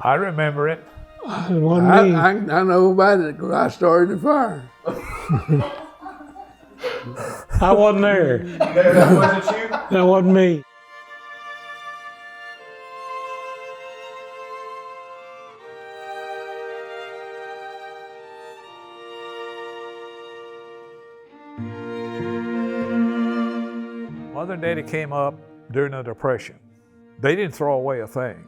I remember it. It wasn't me. I know about it because I started the fire. I wasn't there. That wasn't you? That wasn't me. Mother and Daddy came up during the Depression. They didn't throw away a thing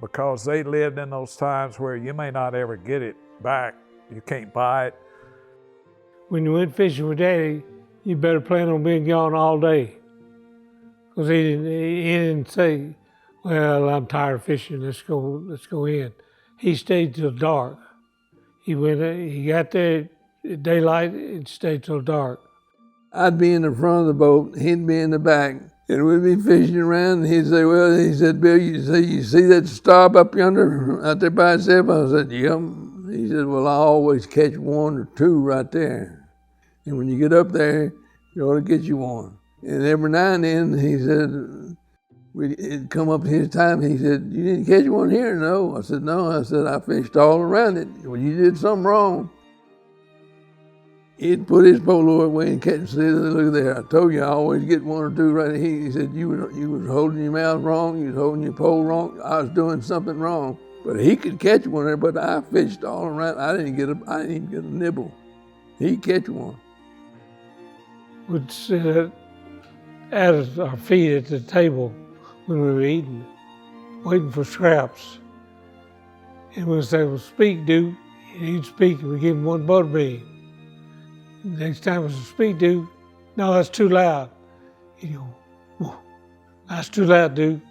because they lived in those times where you may not ever get it back. You can't buy it. When you went fishing with Daddy, you better plan on being gone all day. Because he didn't say, well, I'm tired of fishing, let's go in. He stayed till dark. He got there at daylight and stayed till dark. I'd be in the front of the boat, he'd be in the back, and we'd be fishing around, and he'd say, well, he said, Bill, you see that stop up yonder, out there by itself? I said, yep. He said, well, I always catch one or two right there. And when you get up there, you ought to get you one. And every now and then, he said, it'd come up his time, he said, you didn't catch one here, no? I said, no. I said, I fished all around it. Well, you did something wrong. He'd put his pole away and catch, see, look there, I told you I always get one or two right here. He said, you was holding your mouth wrong, you was holding your pole wrong, I was doing something wrong. But he could catch one there, but I fished all around, I didn't even get a nibble. He'd catch one. We'd sit at our feet at the table when we were eating, waiting for scraps. And we'd say, well, speak, Duke. And he'd speak, and we'd give him one butterbean. Next time it was a speak, Duke. No, that's too loud. He'd go, whoa, that's too loud, Duke.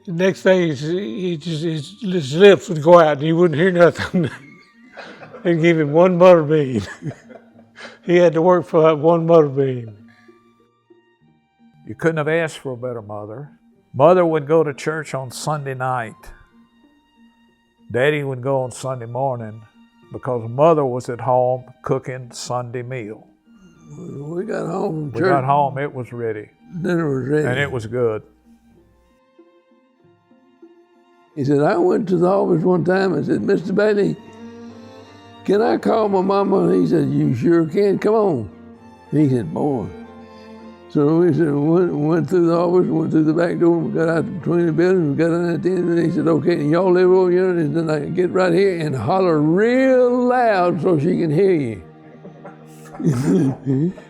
The next thing, his lips would go out and he wouldn't hear nothing. They'd give him one butterbean. He had to work for that one butterbean. You couldn't have asked for a better mother. Mother would go to church on Sunday night. Daddy would go on Sunday morning because Mother was at home cooking Sunday meal. We got home from church. We got home, it was ready. Dinner was ready. And it was good. He said, I went to the office one time and said, Mr. Bailey, can I call my mama? He said, you sure can, come on. He said, boy. So we said, went through the office, went through the back door, we got out between the buildings, we got in at the end, and he said, okay, and y'all live over here, and then I can get right here and holler real loud so she can hear you.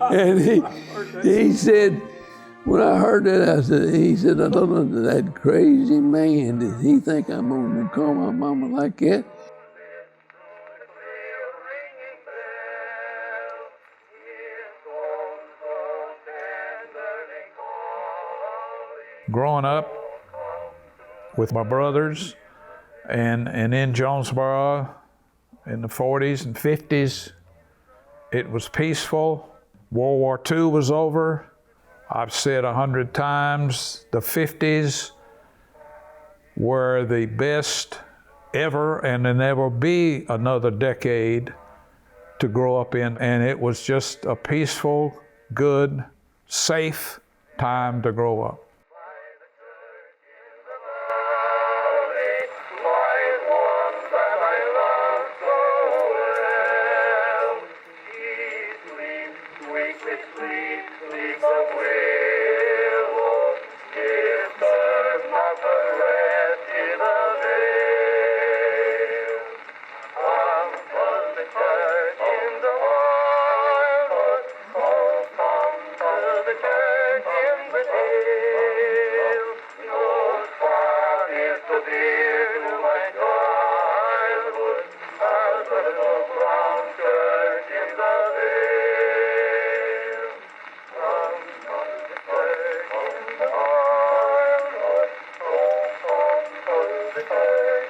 And he said, when I heard that, he said, I don't know, that crazy man, did he think I'm gonna call my mama like that? Growing up with my brothers and in Jonesboro in the 40s and 50s, it was peaceful. World War II was over. I've said 100 times, the 50s were the best ever, and there'll never be another decade to grow up in. And it was just a peaceful, good, safe time to grow up.